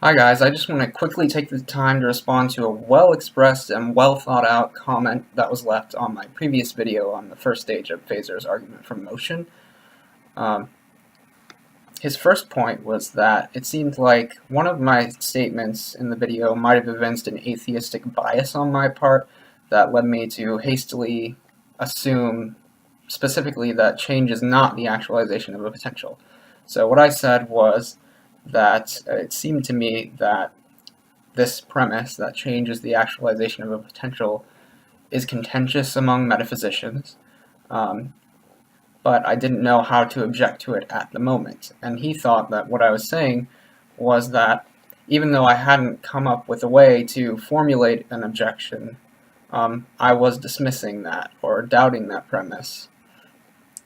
Hi guys, I just want to quickly take the time to respond to a well-expressed and well-thought-out comment that was left on my previous video on the first stage of Phaser's argument from motion. His first point was that it seemed like one of my statements in the video might have evinced an atheistic bias on my part that led me to hastily assume specifically that change is not the actualization of a potential. So what I said was that it seemed to me that this premise, that change is the actualization of a potential, is contentious among metaphysicians, but I didn't know how to object to it at the moment. And he thought that what I was saying was that even though I hadn't come up with a way to formulate an objection, I was dismissing that or doubting that premise.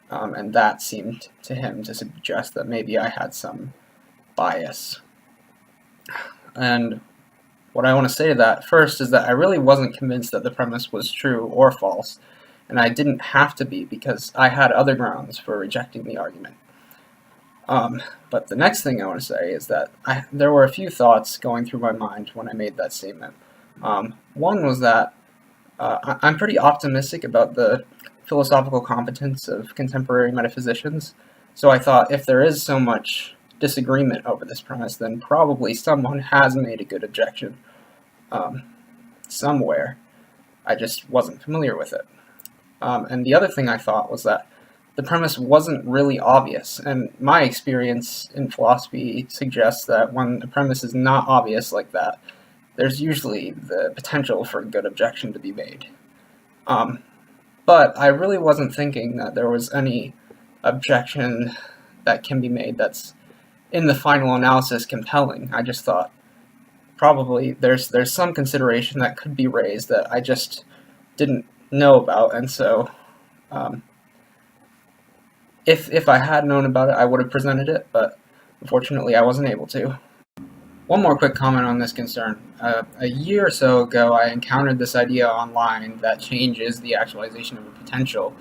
And that seemed to him to suggest that maybe I had some bias. And what I want to say to that first is that I really wasn't convinced that the premise was true or false, and I didn't have to be because I had other grounds for rejecting the argument. But the next thing I want to say is that there were a few thoughts going through my mind when I made that statement. One was that I'm pretty optimistic about the philosophical competence of contemporary metaphysicians, so I thought if there is so much disagreement over this premise, then probably someone has made a good objection somewhere. I just wasn't familiar with it. And the other thing I thought was that the premise wasn't really obvious, and my experience in philosophy suggests that when a premise is not obvious like that, there's usually the potential for a good objection to be made. But I really wasn't thinking that there was any objection that can be made that's in the final analysis compelling. I just thought probably there's some consideration that could be raised that I just didn't know about, and so if I had known about it, I would have presented it, but unfortunately I wasn't able to. One more quick comment on this concern. A year or so ago, I encountered this idea online that change is the actualization of a potential,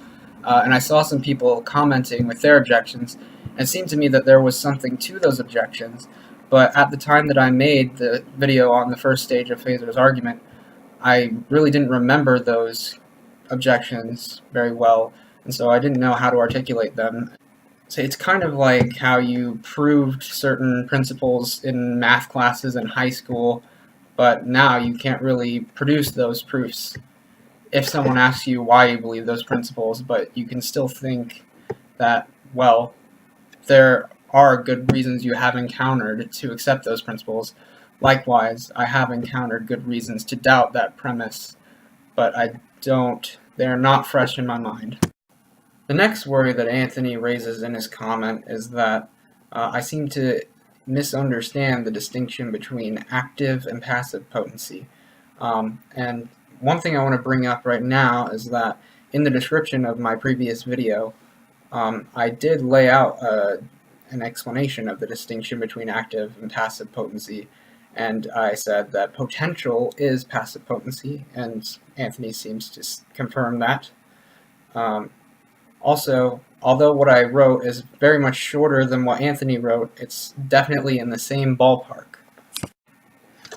and I saw some people commenting with their objections, and it seemed to me that there was something to those objections, but at the time that I made the video on the first stage of Phaser's argument, I really didn't remember those objections very well, and so I didn't know how to articulate them. So it's kind of like how you proved certain principles in math classes in high school, but now you can't really produce those proofs if someone asks you why you believe those principles, but you can still think that, well, there are good reasons you have encountered to accept those principles. Likewise, I have encountered good reasons to doubt that premise, but they're not fresh in my mind. The next worry that Anthony raises in his comment is that I seem to misunderstand the distinction between active and passive potency. And one thing I want to bring up right now is that in the description of my previous video, I did lay out an explanation of the distinction between active and passive potency, and I said that potential is passive potency, and Anthony seems to confirm that. Also, although what I wrote is very much shorter than what Anthony wrote, it's definitely in the same ballpark.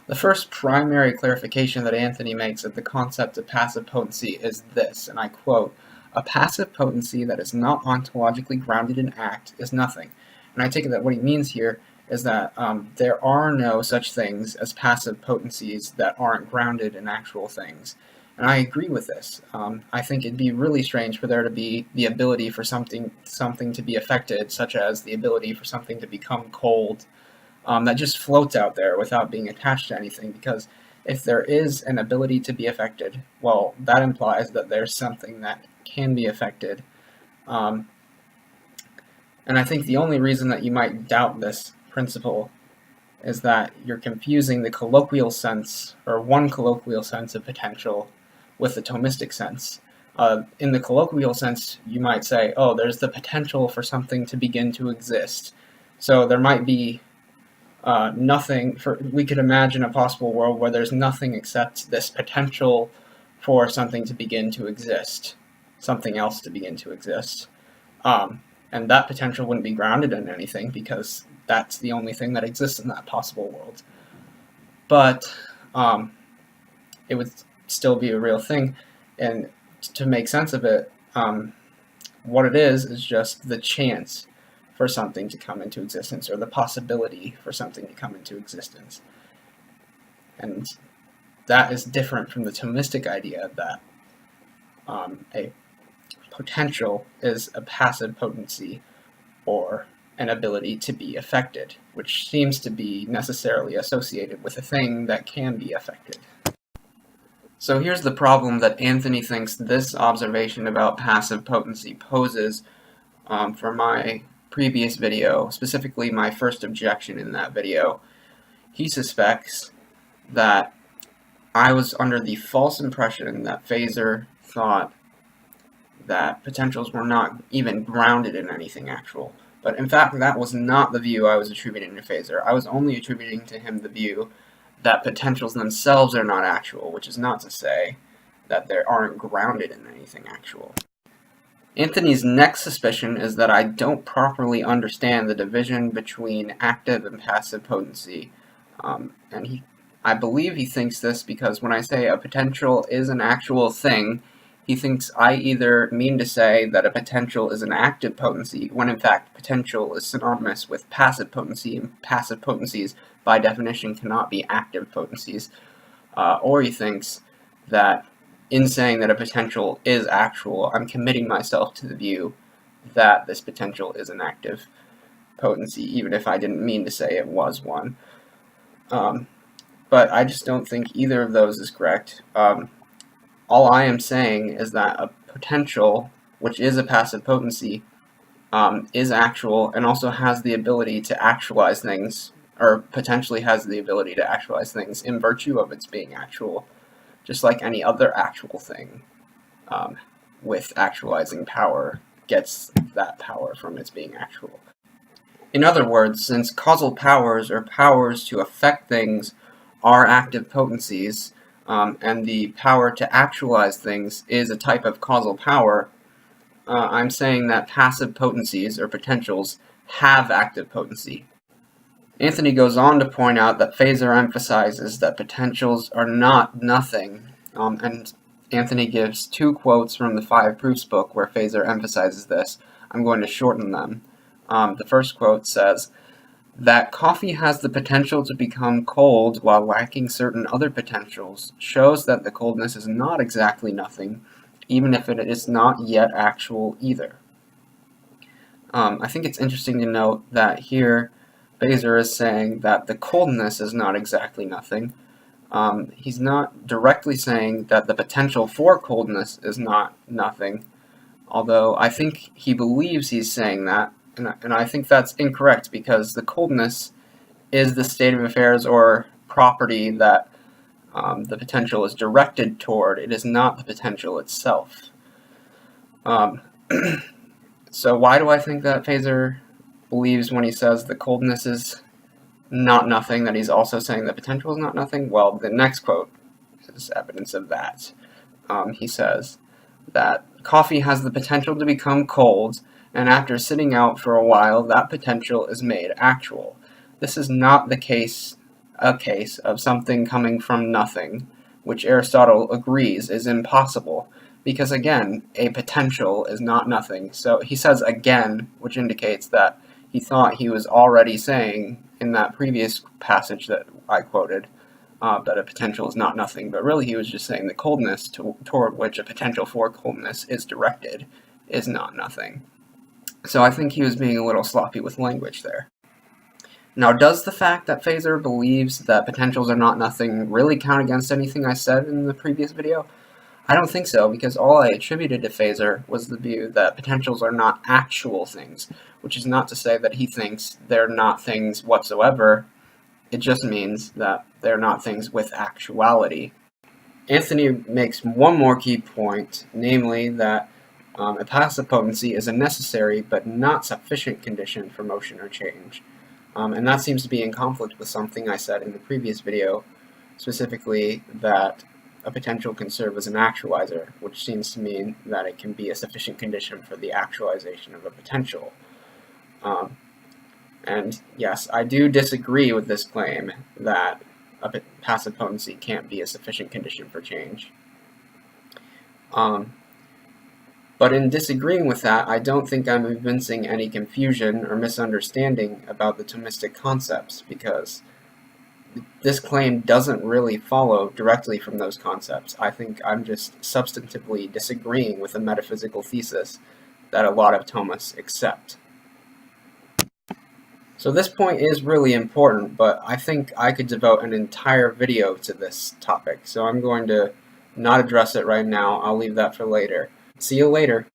The first primary clarification that Anthony makes of the concept of passive potency is this, and I quote, "A passive potency that is not ontologically grounded in act is nothing." And I take it that what he means here is that there are no such things as passive potencies that aren't grounded in actual things. And I agree with this. I think it'd be really strange for there to be the ability for something to be affected, such as the ability for something to become cold, that just floats out there without being attached to anything, because if there is an ability to be affected, well, that implies that there's something that can be affected. And I think the only reason that you might doubt this principle is that you're confusing the colloquial sense, or one colloquial sense of potential, with the Thomistic sense. In the colloquial sense, you might say, oh, there's the potential for something to begin to exist. So there might be we could imagine a possible world where there's nothing except this potential for something to begin to exist, something else to begin to exist. And that potential wouldn't be grounded in anything because that's the only thing that exists in that possible world. but it would still be a real thing. And to make sense of it, what it is just the chance for something to come into existence, or the possibility for something to come into existence. And that is different from the Thomistic idea that a potential is a passive potency, or an ability to be affected, which seems to be necessarily associated with a thing that can be affected. So here's the problem that Anthony thinks this observation about passive potency poses for my previous video, specifically my first objection in that video. He suspects that I was under the false impression that Phaser thought that potentials were not even grounded in anything actual. But in fact, that was not the view I was attributing to Phaser. I was only attributing to him the view that potentials themselves are not actual, which is not to say that they aren't grounded in anything actual. Anthony's next suspicion is that I don't properly understand the division between active and passive potency, and I believe he thinks this because when I say a potential is an actual thing, he thinks I either mean to say that a potential is an active potency, when in fact potential is synonymous with passive potency, and passive potencies by definition cannot be active potencies, or he thinks that in saying that a potential is actual, I'm committing myself to the view that this potential is an active potency, even if I didn't mean to say it was one. But I just don't think either of those is correct. All I am saying is that a potential, which is a passive potency, is actual and also has the ability to actualize things, or potentially has the ability to actualize things in virtue of its being actual, just like any other actual thing with actualizing power gets that power from its being actual. In other words, since causal powers, or powers to affect things, are active potencies, and the power to actualize things is a type of causal power, I'm saying that passive potencies, or potentials, have active potency. Anthony goes on to point out that Phaser emphasizes that potentials are not nothing, and Anthony gives two quotes from the Five Proofs book where Phaser emphasizes this. I'm going to shorten them. The first quote says, "That coffee has the potential to become cold while lacking certain other potentials shows that the coldness is not exactly nothing, even if it is not yet actual either." I think it's interesting to note that here Phaser is saying that the coldness is not exactly nothing. He's not directly saying that the potential for coldness is not nothing, although I think he believes he's saying that, and I think that's incorrect, because the coldness is the state of affairs or property that the potential is directed toward. It is not the potential itself. So why do I think that Phaser believes when he says the coldness is not nothing, that he's also saying the potential is not nothing? Well, the next quote is evidence of that. He says that coffee has the potential to become cold, and after sitting out for a while, that potential is made actual. This is not a case of something coming from nothing, which Aristotle agrees is impossible, because again, a potential is not nothing. So he says again, which indicates that he thought he was already saying in that previous passage that I quoted that a potential is not nothing, but really he was just saying the coldness toward which a potential for coldness is directed is not nothing. So I think he was being a little sloppy with language there. Now, does the fact that Phaser believes that potentials are not nothing really count against anything I said in the previous video? I don't think so, because all I attributed to Phaser was the view that potentials are not actual things, which is not to say that he thinks they're not things whatsoever. It just means that they're not things with actuality. Anthony makes one more key point, namely that a passive potency is a necessary but not sufficient condition for motion or change. And that seems to be in conflict with something I said in the previous video, specifically that a potential can serve as an actualizer, which seems to mean that it can be a sufficient condition for the actualization of a potential. And yes, I do disagree with this claim that passive potency can't be a sufficient condition for change. But in disagreeing with that, I don't think I'm evincing any confusion or misunderstanding about the Thomistic concepts, because this claim doesn't really follow directly from those concepts. I think I'm just substantively disagreeing with a metaphysical thesis that a lot of Thomists accept. So this point is really important, but I think I could devote an entire video to this topic, so I'm going to not address it right now. I'll leave that for later. See you later.